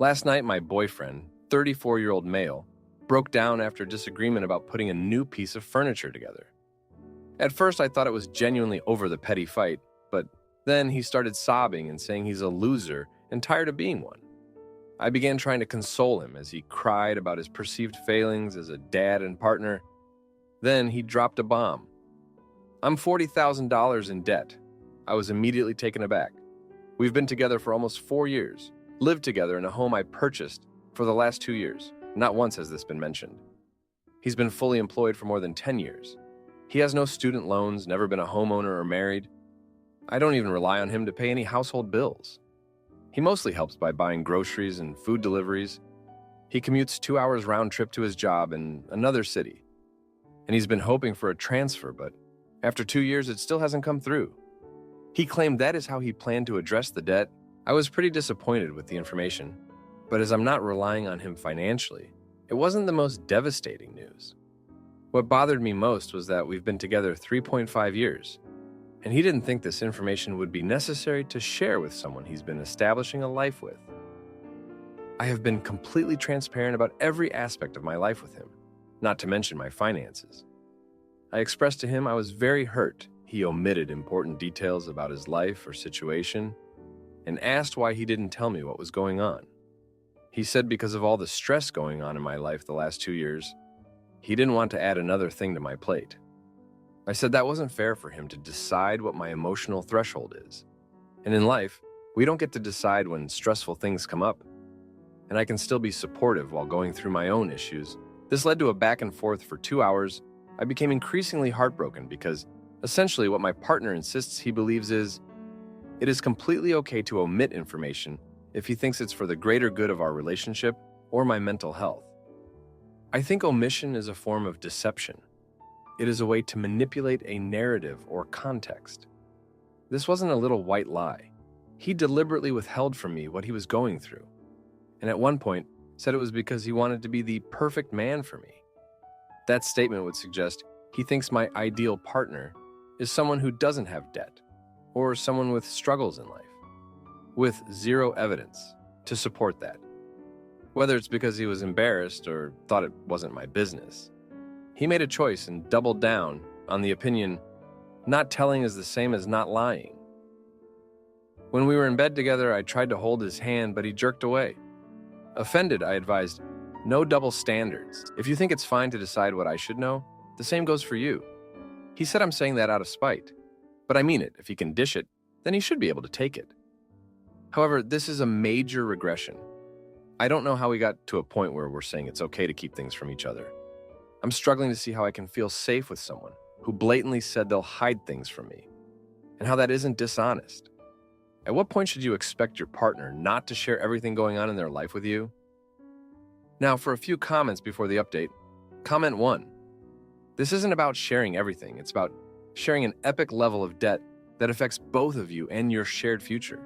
Last night, my boyfriend, 34-year-old male, broke down after disagreement about putting a new piece of furniture together. At first, I thought it was genuinely over the petty fight, but then he started sobbing and saying he's a loser and tired of being one. I began trying to console him as he cried about his perceived failings as a dad and partner. Then he dropped a bomb. I'm $40,000 in debt. I was immediately taken aback. We've been together for almost 4 years, lived together in a home I purchased for the last 2 years. Not once has this been mentioned. He's been fully employed for more than 10 years. He has no student loans, never been a homeowner or married. I don't even rely on him to pay any household bills. He mostly helps by buying groceries and food deliveries. He commutes 2 hours round trip to his job in another city. And he's been hoping for a transfer, but after 2 years, it still hasn't come through. He claimed that is how he planned to address the debt. I was pretty disappointed with the information, but as I'm not relying on him financially, it wasn't the most devastating news. What bothered me most was that we've been together 3.5 years, and he didn't think this information would be necessary to share with someone he's been establishing a life with. I have been completely transparent about every aspect of my life with him, not to mention my finances. I expressed to him I was very hurt he omitted important details about his life or situation, and asked why he didn't tell me what was going on. He said because of all the stress going on in my life the last 2 years, he didn't want to add another thing to my plate. I said that wasn't fair for him to decide what my emotional threshold is. And in life, we don't get to decide when stressful things come up. And I can still be supportive while going through my own issues. This led to a back and forth for 2 hours. I became increasingly heartbroken because essentially what my partner insists he believes is, it is completely okay to omit information if he thinks it's for the greater good of our relationship or my mental health. I think omission is a form of deception. It is a way to manipulate a narrative or context. This wasn't a little white lie. He deliberately withheld from me what he was going through, and at one point said it was because he wanted to be the perfect man for me. That statement would suggest he thinks my ideal partner is someone who doesn't have debt, or someone with struggles in life, with zero evidence to support that. Whether it's because he was embarrassed or thought it wasn't my business, he made a choice and doubled down on the opinion, not telling is the same as not lying. When we were in bed together, I tried to hold his hand, but he jerked away. Offended, I advised, no double standards. If you think it's fine to decide what I should know, the same goes for you. He said I'm saying that out of spite, but I mean it. If he can dish it, then he should be able to take it. However, this is a major regression. I don't know how we got to a point where we're saying it's okay to keep things from each other. I'm struggling to see how I can feel safe with someone who blatantly said they'll hide things from me, and how that isn't dishonest. At what point should you expect your partner not to share everything going on in their life with you? Now, for a few comments before the update. Comment 1. This isn't about sharing everything. It's about sharing an epic level of debt that affects both of you and your shared future.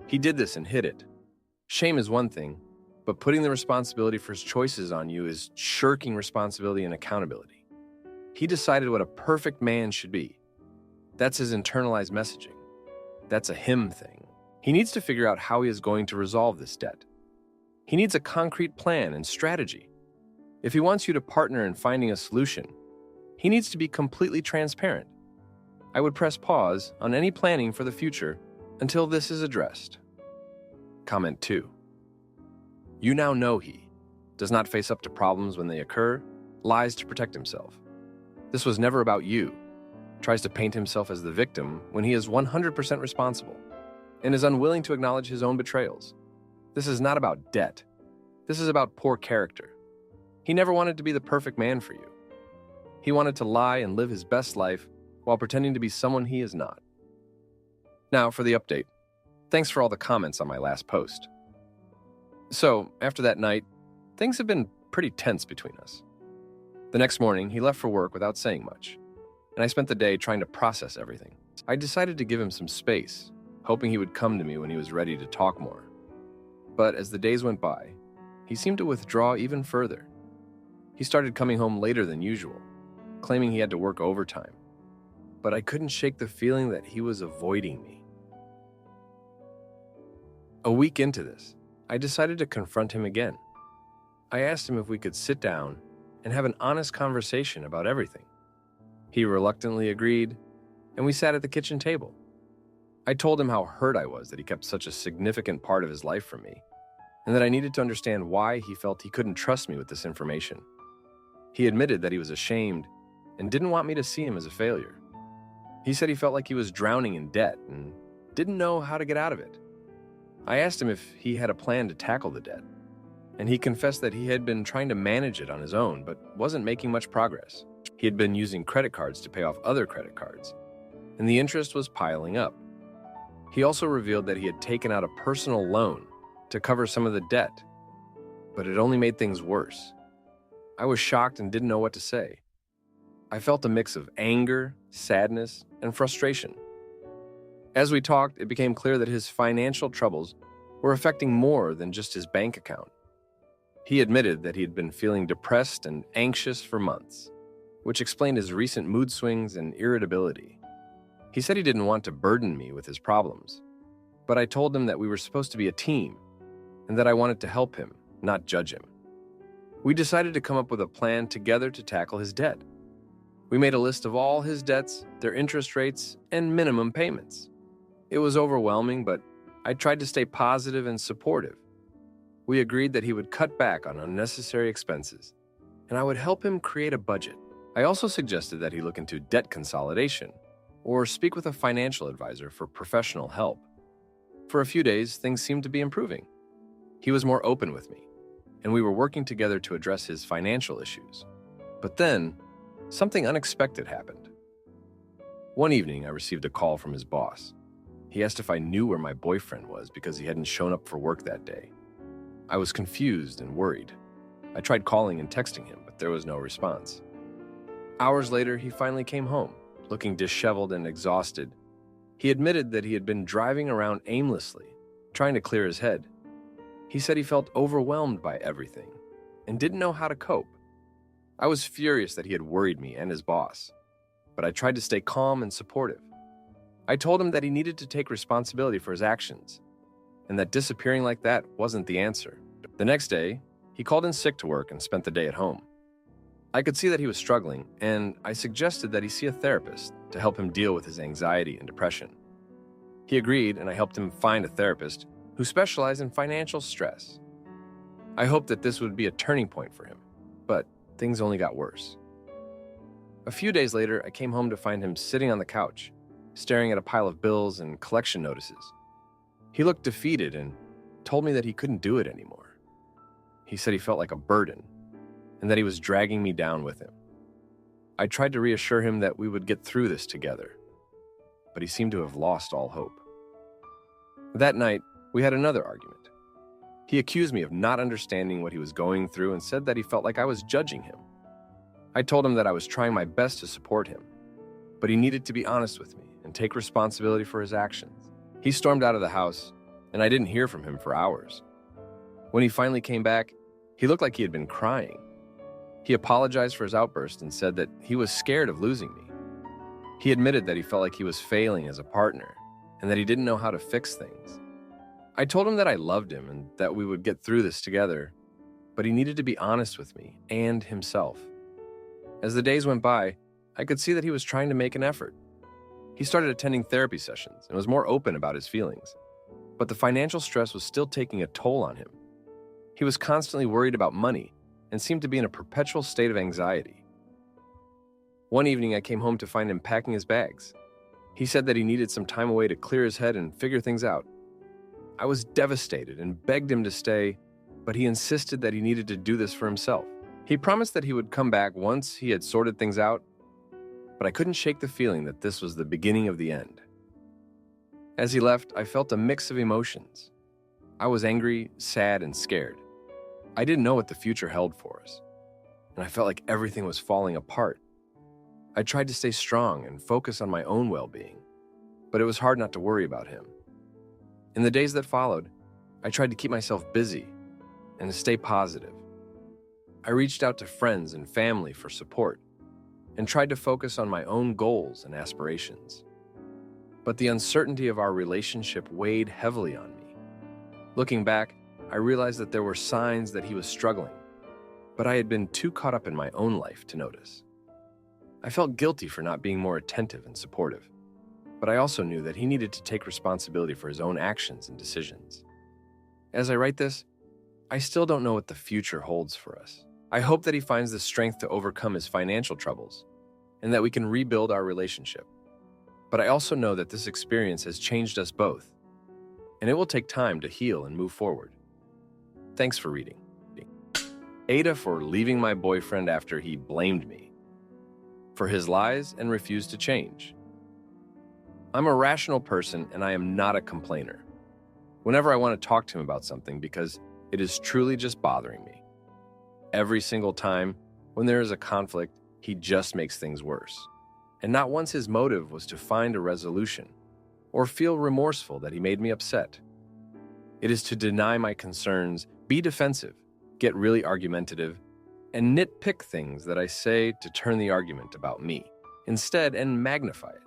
He did this and hid it. Shame is one thing, but putting the responsibility for his choices on you is shirking responsibility and accountability. He decided what a perfect man should be. That's his internalized messaging. That's a him thing. He needs to figure out how he is going to resolve this debt. He needs a concrete plan and strategy. If he wants you to partner in finding a solution, he needs to be completely transparent. I would press pause on any planning for the future until this is addressed. Comment 2. You now know he does not face up to problems when they occur, lies to protect himself. This was never about you, tries to paint himself as the victim when he is 100% responsible, and is unwilling to acknowledge his own betrayals. This is not about debt. This is about poor character. He never wanted to be the perfect man for you. He wanted to lie and live his best life while pretending to be someone he is not. Now for the update. Thanks for all the comments on my last post. So, after that night, things have been pretty tense between us. The next morning, he left for work without saying much, and I spent the day trying to process everything. I decided to give him some space, hoping he would come to me when he was ready to talk more. But as the days went by, he seemed to withdraw even further. He started coming home later than usual, claiming he had to work overtime. But I couldn't shake the feeling that he was avoiding me. A week into this, I decided to confront him again. I asked him if we could sit down and have an honest conversation about everything. He reluctantly agreed, and we sat at the kitchen table. I told him how hurt I was that he kept such a significant part of his life from me, and that I needed to understand why he felt he couldn't trust me with this information. He admitted that he was ashamed and didn't want me to see him as a failure. He said he felt like he was drowning in debt and didn't know how to get out of it. I asked him if he had a plan to tackle the debt, and he confessed that he had been trying to manage it on his own but wasn't making much progress. He had been using credit cards to pay off other credit cards, and the interest was piling up. He also revealed that he had taken out a personal loan to cover some of the debt, but it only made things worse. I was shocked and didn't know what to say. I felt a mix of anger, sadness, and frustration. As we talked, it became clear that his financial troubles were affecting more than just his bank account. He admitted that he had been feeling depressed and anxious for months, which explained his recent mood swings and irritability. He said he didn't want to burden me with his problems, but I told him that we were supposed to be a team and that I wanted to help him, not judge him. We decided to come up with a plan together to tackle his debt. We made a list of all his debts, their interest rates, and minimum payments. It was overwhelming, but I tried to stay positive and supportive. We agreed that he would cut back on unnecessary expenses, and I would help him create a budget. I also suggested that he look into debt consolidation or speak with a financial advisor for professional help. For a few days, things seemed to be improving. He was more open with me, and we were working together to address his financial issues. But then, something unexpected happened. One evening, I received a call from his boss. He asked if I knew where my boyfriend was because he hadn't shown up for work that day. I was confused and worried. I tried calling and texting him, but there was no response. Hours later, he finally came home, looking disheveled and exhausted. He admitted that he had been driving around aimlessly, trying to clear his head. He said he felt overwhelmed by everything and didn't know how to cope. I was furious that he had worried me and his boss, but I tried to stay calm and supportive. I told him that he needed to take responsibility for his actions and that disappearing like that wasn't the answer. The next day, he called in sick to work and spent the day at home. I could see that he was struggling, and I suggested that he see a therapist to help him deal with his anxiety and depression. He agreed, and I helped him find a therapist who specialized in financial stress. I hoped that this would be a turning point for him, but things only got worse. A few days later, I came home to find him sitting on the couch, staring at a pile of bills and collection notices. He looked defeated and told me that he couldn't do it anymore. He said he felt like a burden and that he was dragging me down with him. I tried to reassure him that we would get through this together, but he seemed to have lost all hope. That night, we had another argument. He accused me of not understanding what he was going through and said that he felt like I was judging him. I told him that I was trying my best to support him, but he needed to be honest with me and take responsibility for his actions. He stormed out of the house, and I didn't hear from him for hours. When he finally came back, he looked like he had been crying. He apologized for his outburst and said that he was scared of losing me. He admitted that he felt like he was failing as a partner and that he didn't know how to fix things. I told him that I loved him and that we would get through this together, but he needed to be honest with me and himself. As the days went by, I could see that he was trying to make an effort. He started attending therapy sessions and was more open about his feelings, but the financial stress was still taking a toll on him. He was constantly worried about money and seemed to be in a perpetual state of anxiety. One evening, I came home to find him packing his bags. He said that he needed some time away to clear his head and figure things out. I was devastated and begged him to stay, but he insisted that he needed to do this for himself. He promised that he would come back once he had sorted things out, but I couldn't shake the feeling that this was the beginning of the end. As he left, I felt a mix of emotions. I was angry, sad, and scared. I didn't know what the future held for us, and I felt like everything was falling apart. I tried to stay strong and focus on my own well-being, but it was hard not to worry about him. In the days that followed, I tried to keep myself busy and to stay positive. I reached out to friends and family for support and tried to focus on my own goals and aspirations. But the uncertainty of our relationship weighed heavily on me. Looking back, I realized that there were signs that he was struggling, but I had been too caught up in my own life to notice. I felt guilty for not being more attentive and supportive, but I also knew that he needed to take responsibility for his own actions and decisions. As I write this, I still don't know what the future holds for us. I hope that he finds the strength to overcome his financial troubles and that we can rebuild our relationship. But I also know that this experience has changed us both, and it will take time to heal and move forward. Thanks for reading. Aita for leaving my boyfriend after he blamed me for his lies and refused to change. I'm a rational person and I am not a complainer. Whenever I want to talk to him about something because it is truly just bothering me. Every single time when there is a conflict, he just makes things worse. And not once his motive was to find a resolution or feel remorseful that he made me upset. It is to deny my concerns, be defensive, get really argumentative, and nitpick things that I say to turn the argument about me instead and magnify it.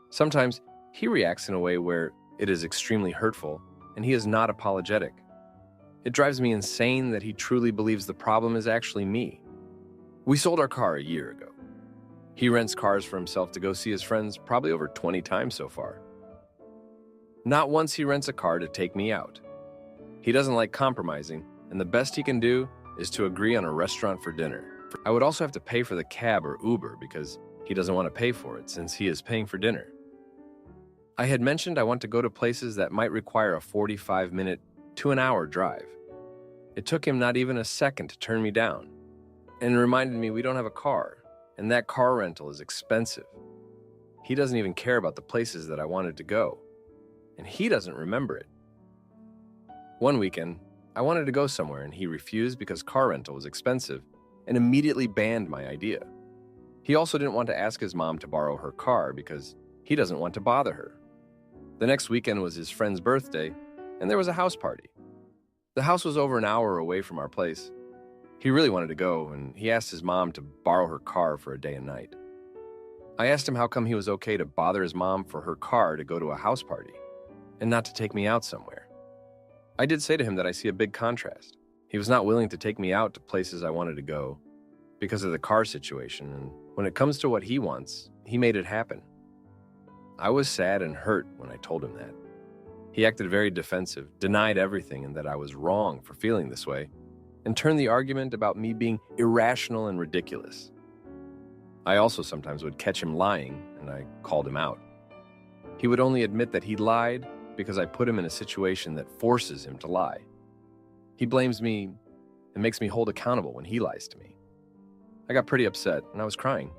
Sometimes he reacts in a way where it is extremely hurtful and he is not apologetic. It drives me insane that he truly believes the problem is actually me. We sold our car a year ago. He rents cars for himself to go see his friends probably over 20 times so far. Not once he rents a car to take me out. He doesn't like compromising, and the best he can do is to agree on a restaurant for dinner. I would also have to pay for the cab or Uber because he doesn't want to pay for it since he is paying for dinner. I had mentioned I want to go to places that might require a 45-minute to an hour drive. It took him not even a second to turn me down and reminded me we don't have a car and that car rental is expensive. He doesn't even care about the places that I wanted to go, and he doesn't remember it. One weekend, I wanted to go somewhere and he refused because car rental was expensive and immediately banned my idea. He also didn't want to ask his mom to borrow her car because he doesn't want to bother her. The next weekend was his friend's birthday, and there was a house party. The house was over an hour away from our place. He really wanted to go, and he asked his mom to borrow her car for a day and night. I asked him how come he was okay to bother his mom for her car to go to a house party, and not to take me out somewhere. I did say to him that I see a big contrast. He was not willing to take me out to places I wanted to go because of the car situation, and when it comes to what he wants, he made it happen. I was sad and hurt when I told him that. He acted very defensive, denied everything and that I was wrong for feeling this way, and turned the argument about me being irrational and ridiculous. I also sometimes would catch him lying, and I called him out. He would only admit that he lied because I put him in a situation that forces him to lie. He blames me and makes me hold accountable when he lies to me. I got pretty upset, and I was crying.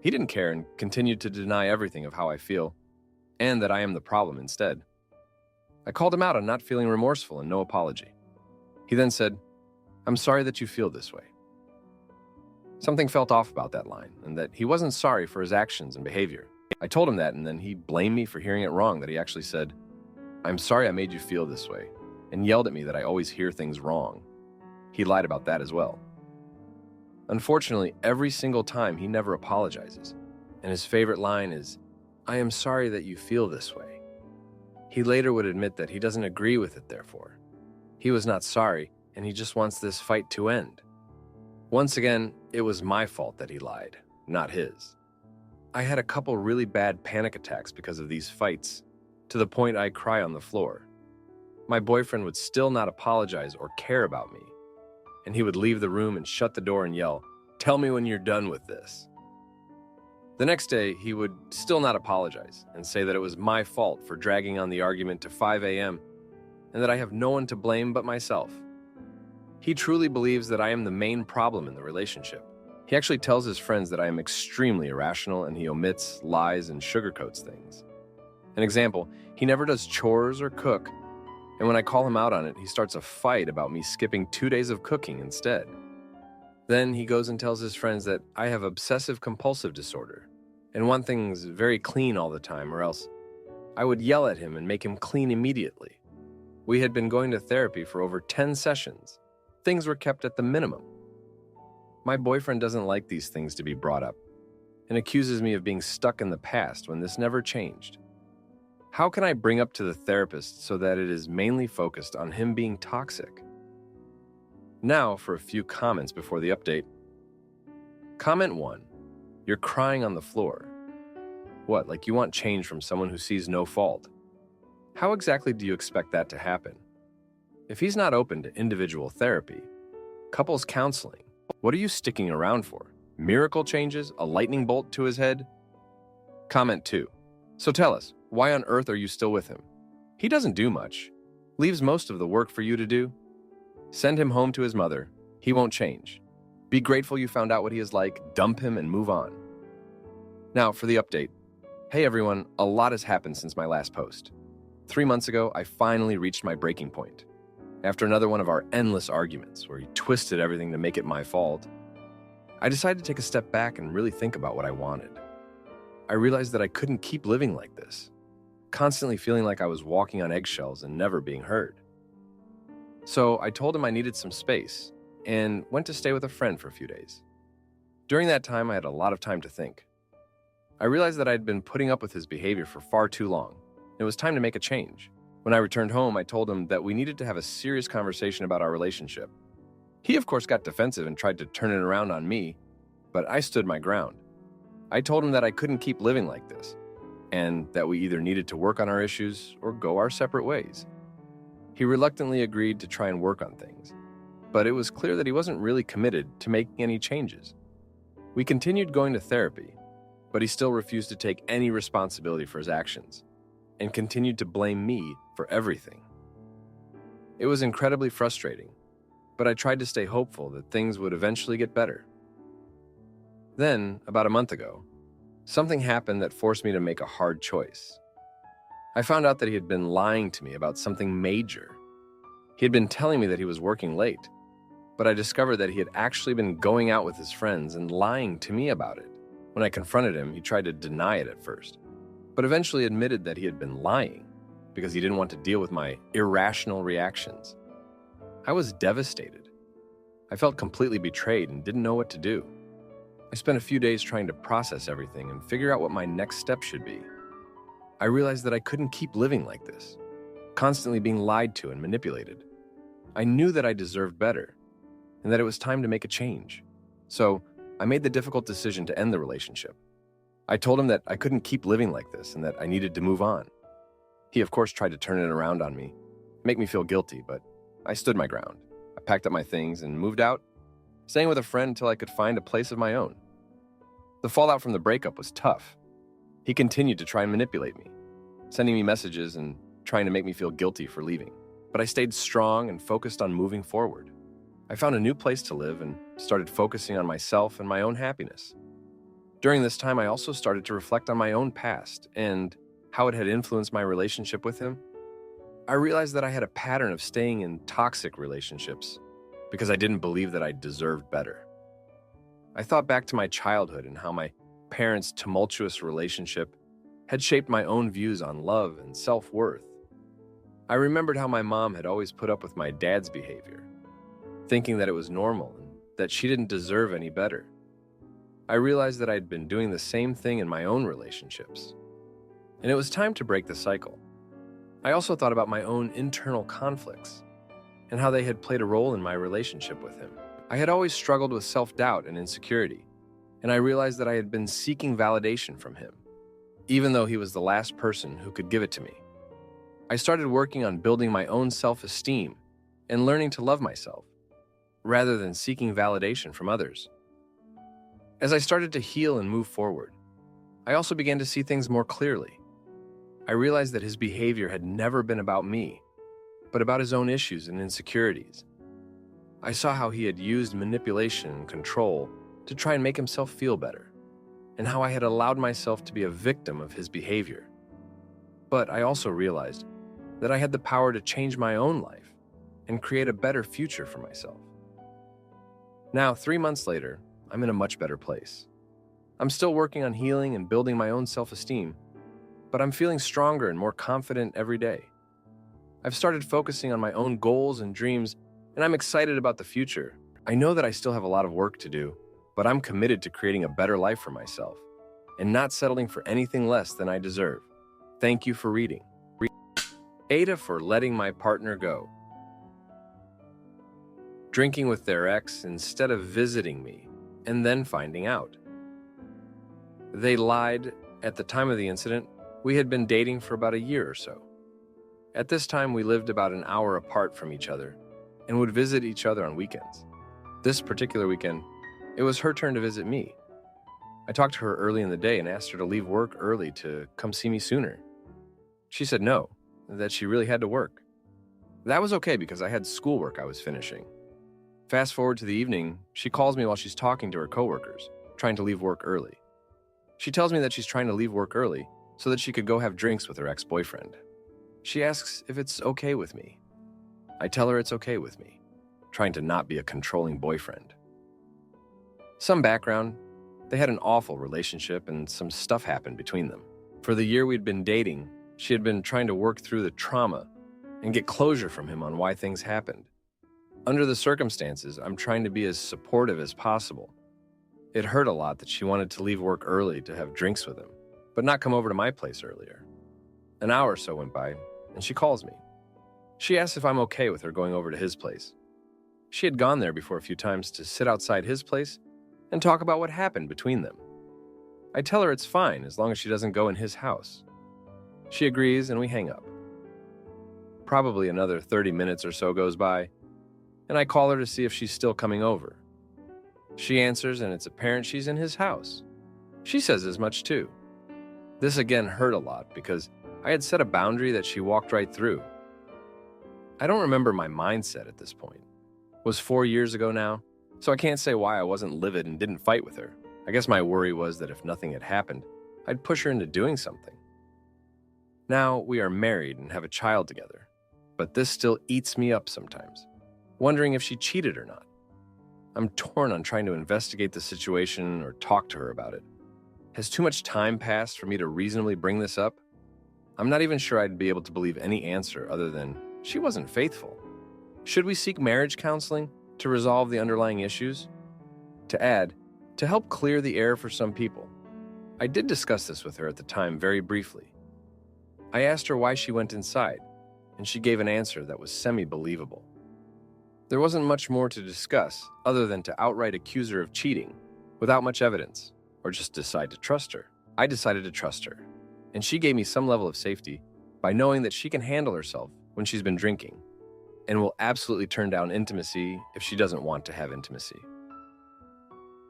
He didn't care and continued to deny everything of how I feel, and that I am the problem instead. I called him out on not feeling remorseful and no apology. He then said, "I'm sorry that you feel this way." Something felt off about that line, and that he wasn't sorry for his actions and behavior. I told him that, and then he blamed me for hearing it wrong, that he actually said, "I'm sorry I made you feel this way," and yelled at me that I always hear things wrong. He lied about that as well. Unfortunately, every single time he never apologizes, and his favorite line is, "I am sorry that you feel this way." He later would admit that he doesn't agree with it, therefore. He was not sorry, and he just wants this fight to end. Once again, it was my fault that he lied, not his. I had a couple really bad panic attacks because of these fights, to the point I'd cry on the floor. My boyfriend would still not apologize or care about me, and he would leave the room and shut the door and yell, "Tell me when you're done with this." The next day, he would still not apologize and say that it was my fault for dragging on the argument to 5 a.m. and that I have no one to blame but myself. He truly believes that I am the main problem in the relationship. He actually tells his friends that I am extremely irrational and he omits, lies, and sugarcoats things. An example, he never does chores or cook, and when I call him out on it, he starts a fight about me skipping 2 days of cooking instead. Then he goes and tells his friends that I have obsessive-compulsive disorder and want things very clean all the time, or else I would yell at him and make him clean immediately. We had been going to therapy for over 10 sessions. Things were kept at the minimum. My boyfriend doesn't like these things to be brought up and accuses me of being stuck in the past when this never changed. How can I bring up to the therapist so that it is mainly focused on him being toxic? Now for a few comments before the update. Comment 1. You're crying on the floor. What, like you want change from someone who sees no fault? How exactly do you expect that to happen? If he's not open to individual therapy, couples counseling, what are you sticking around for? Miracle changes? A lightning bolt to his head? Comment 2. So tell us, why on earth are you still with him? He doesn't do much. Leaves most of the work for you to do. Send him home to his mother. He won't change. Be grateful you found out what he is like, dump him, and move on. Now for the update. Hey everyone, a lot has happened since my last post. 3 months ago, I finally reached my breaking point. After another one of our endless arguments, where he twisted everything to make it my fault, I decided to take a step back and really think about what I wanted. I realized that I couldn't keep living like this, constantly feeling like I was walking on eggshells and never being heard. So I told him I needed some space and went to stay with a friend for a few days. During that time, I had a lot of time to think. I realized that I had been putting up with his behavior for far too long. It was time to make a change. When I returned home, I told him that we needed to have a serious conversation about our relationship. He, of course, got defensive and tried to turn it around on me, but I stood my ground. I told him that I couldn't keep living like this, and that we either needed to work on our issues or go our separate ways. He reluctantly agreed to try and work on things, but it was clear that he wasn't really committed to making any changes. We continued going to therapy, but he still refused to take any responsibility for his actions and continued to blame me for everything. It was incredibly frustrating, but I tried to stay hopeful that things would eventually get better. Then, about a month ago, something happened that forced me to make a hard choice. I found out that he had been lying to me about something major. He had been telling me that he was working late, but I discovered that he had actually been going out with his friends and lying to me about it. When I confronted him, he tried to deny it at first, but eventually admitted that he had been lying because he didn't want to deal with my irrational reactions. I was devastated. I felt completely betrayed and didn't know what to do. I spent a few days trying to process everything and figure out what my next step should be. I realized that I couldn't keep living like this, constantly being lied to and manipulated. I knew that I deserved better and that it was time to make a change. So I made the difficult decision to end the relationship. I told him that I couldn't keep living like this and that I needed to move on. He, of course, tried to turn it around on me, make me feel guilty, but I stood my ground. I packed up my things and moved out, staying with a friend until I could find a place of my own. The fallout from the breakup was tough. He continued to try and manipulate me, sending me messages and trying to make me feel guilty for leaving. But I stayed strong and focused on moving forward. I found a new place to live and started focusing on myself and my own happiness. During this time, I also started to reflect on my own past and how it had influenced my relationship with him. I realized that I had a pattern of staying in toxic relationships because I didn't believe that I deserved better. I thought back to my childhood and how my parents' tumultuous relationship had shaped my own views on love and self-worth. I remembered how my mom had always put up with my dad's behavior, thinking that it was normal and that she didn't deserve any better. I realized that I'd been doing the same thing in my own relationships, and it was time to break the cycle. I also thought about my own internal conflicts and how they had played a role in my relationship with him. I had always struggled with self-doubt and insecurity, and I realized that I had been seeking validation from him, even though he was the last person who could give it to me. I started working on building my own self-esteem and learning to love myself, rather than seeking validation from others. As I started to heal and move forward, I also began to see things more clearly. I realized that his behavior had never been about me, but about his own issues and insecurities. I saw how he had used manipulation and control to try and make himself feel better, and how I had allowed myself to be a victim of his behavior. But I also realized that I had the power to change my own life and create a better future for myself. Now, 3 months later, I'm in a much better place. I'm still working on healing and building my own self-esteem, but I'm feeling stronger and more confident every day. I've started focusing on my own goals and dreams, and I'm excited about the future. I know that I still have a lot of work to do, but I'm committed to creating a better life for myself and not settling for anything less than I deserve. Thank you for reading. Aita for letting my partner go. Drinking with their ex instead of visiting me, and then finding out. They lied. At the time of the incident, we had been dating for about a year or so. At this time, we lived about an hour apart from each other and would visit each other on weekends. This particular weekend, it was her turn to visit me. I talked to her early in the day and asked her to leave work early to come see me sooner. She said no, that she really had to work. That was okay because I had schoolwork I was finishing. Fast forward to the evening, she calls me while she's talking to her coworkers, trying to leave work early. She tells me that she's trying to leave work early so that she could go have drinks with her ex-boyfriend. She asks if it's okay with me. I tell her it's okay with me, trying to not be a controlling boyfriend. Some background, they had an awful relationship and some stuff happened between them. For the year we'd been dating, she had been trying to work through the trauma and get closure from him on why things happened. Under the circumstances, I'm trying to be as supportive as possible. It hurt a lot that she wanted to leave work early to have drinks with him, but not come over to my place earlier. An hour or so went by, and she calls me. She asks if I'm okay with her going over to his place. She had gone there before a few times to sit outside his place and talk about what happened between them. I tell her it's fine as long as she doesn't go in his house. She agrees and we hang up. Probably another 30 minutes or so goes by, and I call her to see if she's still coming over. She answers and it's apparent she's in his house. She says as much too. This again hurt a lot because I had set a boundary that she walked right through. I don't remember my mindset at this point. It was 4 years ago now, so I can't say why I wasn't livid and didn't fight with her. I guess my worry was that if nothing had happened, I'd push her into doing something. Now we are married and have a child together, but this still eats me up sometimes, wondering if she cheated or not. I'm torn on trying to investigate the situation or talk to her about it. Has too much time passed for me to reasonably bring this up? I'm not even sure I'd be able to believe any answer other than she wasn't faithful. Should we seek marriage counseling to resolve the underlying issues? To add, to help clear the air for some people. I did discuss this with her at the time very briefly. I asked her why she went inside, and she gave an answer that was semi-believable. There wasn't much more to discuss other than to outright accuse her of cheating without much evidence, or just decide to trust her. I decided to trust her, and she gave me some level of safety by knowing that she can handle herself when she's been drinking and will absolutely turn down intimacy if she doesn't want to have intimacy.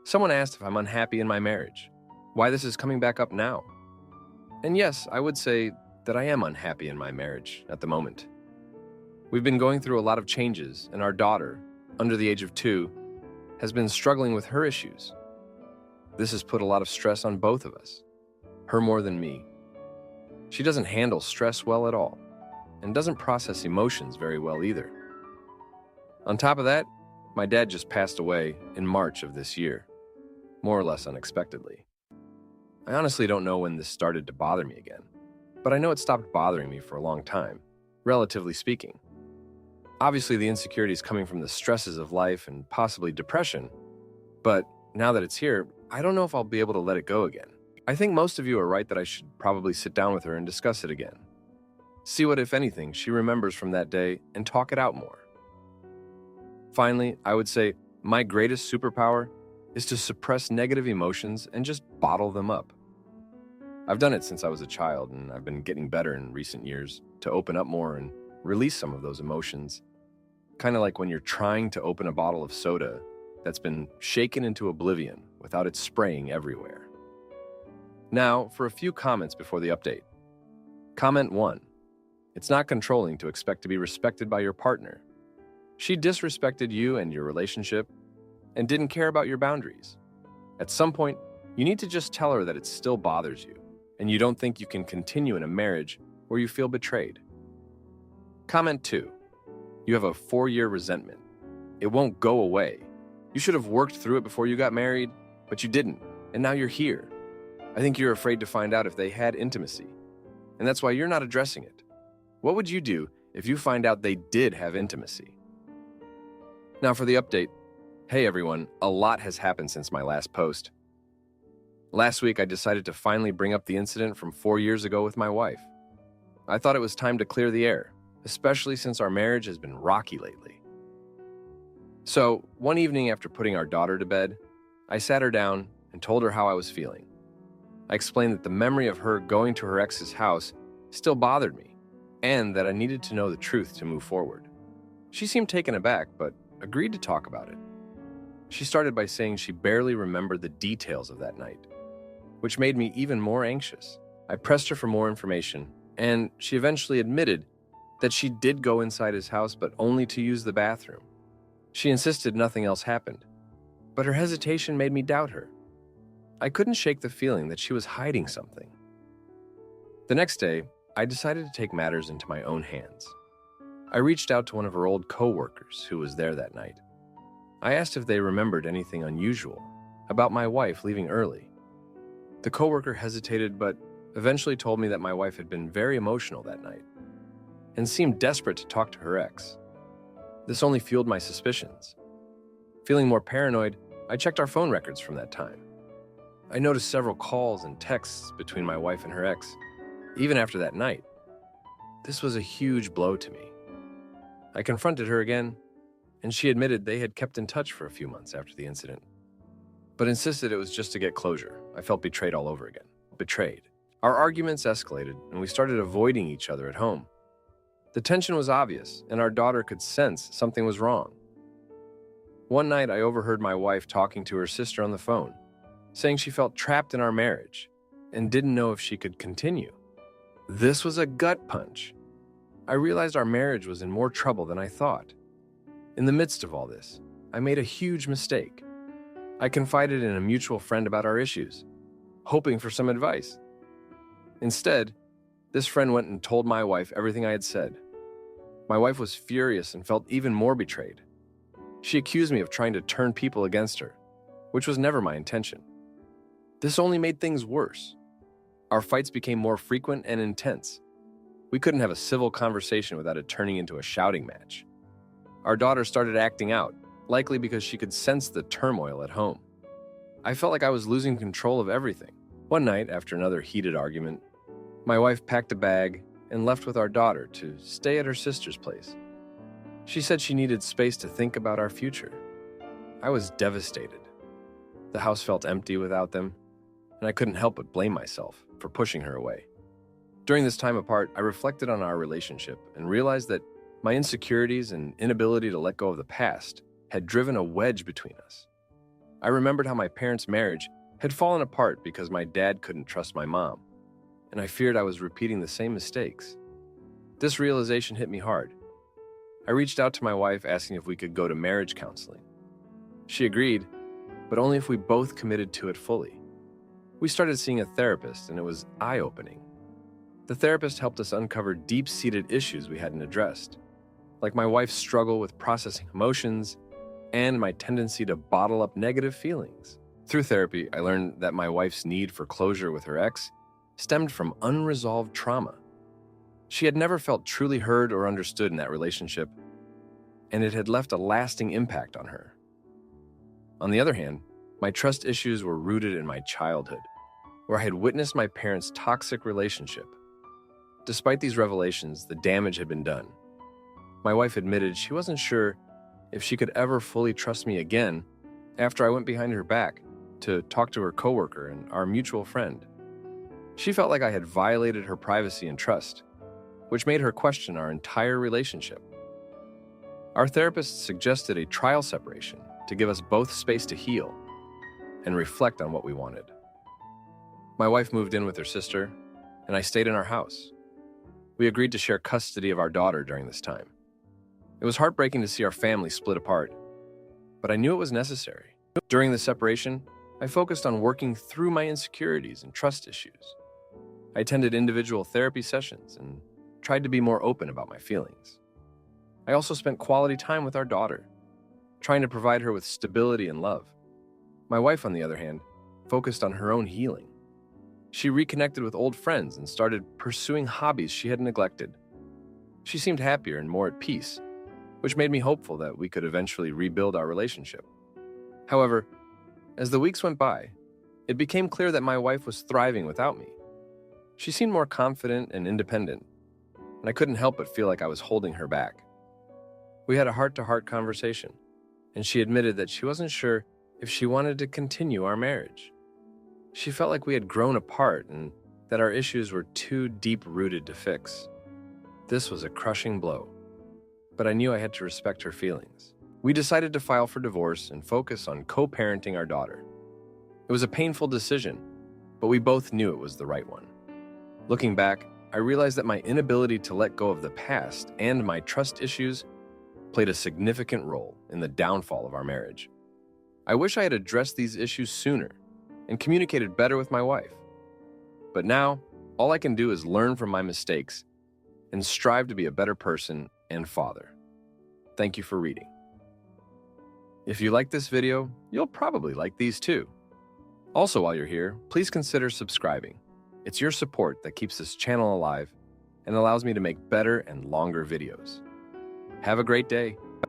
Someone asked if I'm unhappy in my marriage, why this is coming back up now. And yes, I would say that I am unhappy in my marriage at the moment. We've been going through a lot of changes, and our daughter, under the age of 2, has been struggling with her issues. This has put a lot of stress on both of us, her more than me. She doesn't handle stress well at all, and doesn't process emotions very well either. On top of that, my dad just passed away in March of this year, more or less unexpectedly. I honestly don't know when this started to bother me again, but I know it stopped bothering me for a long time, relatively speaking. Obviously, the insecurity is coming from the stresses of life and possibly depression, but now that it's here, I don't know if I'll be able to let it go again. I think most of you are right that I should probably sit down with her and discuss it again. See what, if anything, she remembers from that day and talk it out more. Finally, I would say my greatest superpower is to suppress negative emotions and just bottle them up. I've done it since I was a child, and I've been getting better in recent years to open up more and release some of those emotions. Kind of like when you're trying to open a bottle of soda that's been shaken into oblivion without it spraying everywhere. Now, for a few comments before the update. Comment 1. It's not controlling to expect to be respected by your partner. She disrespected you and your relationship and didn't care about your boundaries. At some point, you need to just tell her that it still bothers you and you don't think you can continue in a marriage where you feel betrayed. Comment 2. You have a 4-year resentment. It won't go away. You should have worked through it before you got married, but you didn't, and now you're here. I think you're afraid to find out if they had intimacy, and that's why you're not addressing it. What would you do if you find out they did have intimacy? Now for the update. Hey everyone, a lot has happened since my last post. Last week I decided to finally bring up the incident from 4 years ago with my wife. I thought it was time to clear the air, especially since our marriage has been rocky lately. So, one evening after putting our daughter to bed, I sat her down and told her how I was feeling. I explained that the memory of her going to her ex's house still bothered me, and that I needed to know the truth to move forward. She seemed taken aback, but agreed to talk about it. She started by saying she barely remembered the details of that night, which made me even more anxious. I pressed her for more information, and she eventually admitted that she did go inside his house, but only to use the bathroom. She insisted nothing else happened, but her hesitation made me doubt her. I couldn't shake the feeling that she was hiding something. The next day, I decided to take matters into my own hands. I reached out to one of her old co-workers who was there that night. I asked if they remembered anything unusual about my wife leaving early. The co-worker hesitated, but eventually told me that my wife had been very emotional that night and seemed desperate to talk to her ex. This only fueled my suspicions. Feeling more paranoid, I checked our phone records from that time. I noticed several calls and texts between my wife and her ex, even after that night. This was a huge blow to me. I confronted her again, and she admitted they had kept in touch for a few months after the incident, but insisted it was just to get closure. I felt betrayed all over again. Betrayed. Our arguments escalated, and we started avoiding each other at home. The tension was obvious, and our daughter could sense something was wrong. One night, I overheard my wife talking to her sister on the phone, saying she felt trapped in our marriage and didn't know if she could continue. This was a gut punch. I realized our marriage was in more trouble than I thought. In the midst of all this, I made a huge mistake. I confided in a mutual friend about our issues, hoping for some advice. Instead, this friend went and told my wife everything I had said. My wife was furious and felt even more betrayed. She accused me of trying to turn people against her, which was never my intention. This only made things worse. Our fights became more frequent and intense. We couldn't have a civil conversation without it turning into a shouting match. Our daughter started acting out, likely because she could sense the turmoil at home. I felt like I was losing control of everything. One night, after another heated argument, my wife packed a bag and left with our daughter to stay at her sister's place. She said she needed space to think about our future. I was devastated. The house felt empty without them, and I couldn't help but blame myself for pushing her away. During this time apart, I reflected on our relationship and realized that my insecurities and inability to let go of the past had driven a wedge between us. I remembered how my parents' marriage had fallen apart because my dad couldn't trust my mom, and I feared I was repeating the same mistakes. This realization hit me hard. I reached out to my wife asking if we could go to marriage counseling. She agreed, but only if we both committed to it fully. We started seeing a therapist, and it was eye-opening. The therapist helped us uncover deep-seated issues we hadn't addressed, like my wife's struggle with processing emotions and my tendency to bottle up negative feelings. Through therapy, I learned that my wife's need for closure with her ex stemmed from unresolved trauma. She had never felt truly heard or understood in that relationship, and it had left a lasting impact on her. On the other hand, my trust issues were rooted in my childhood, where I had witnessed my parents' toxic relationship. Despite these revelations, the damage had been done. My wife admitted she wasn't sure if she could ever fully trust me again after I went behind her back to talk to her coworker and our mutual friend. She felt like I had violated her privacy and trust, which made her question our entire relationship. Our therapist suggested a trial separation to give us both space to heal and reflect on what we wanted. My wife moved in with her sister, and I stayed in our house. We agreed to share custody of our daughter during this time. It was heartbreaking to see our family split apart, but I knew it was necessary. During the separation, I focused on working through my insecurities and trust issues. I attended individual therapy sessions and tried to be more open about my feelings. I also spent quality time with our daughter, trying to provide her with stability and love. My wife, on the other hand, focused on her own healing. She reconnected with old friends and started pursuing hobbies she had neglected. She seemed happier and more at peace, which made me hopeful that we could eventually rebuild our relationship. However, as the weeks went by, it became clear that my wife was thriving without me. She seemed more confident and independent, and I couldn't help but feel like I was holding her back. We had a heart-to-heart conversation, and she admitted that she wasn't sure if she wanted to continue our marriage. She felt like we had grown apart and that our issues were too deep-rooted to fix. This was a crushing blow, but I knew I had to respect her feelings. We decided to file for divorce and focus on co-parenting our daughter. It was a painful decision, but we both knew it was the right one. Looking back, I realized that my inability to let go of the past and my trust issues played a significant role in the downfall of our marriage. I wish I had addressed these issues sooner and communicated better with my wife. But now, all I can do is learn from my mistakes and strive to be a better person and father. Thank you for reading. If you like this video, you'll probably like these too. Also, while you're here, please consider subscribing. It's your support that keeps this channel alive and allows me to make better and longer videos. Have a great day.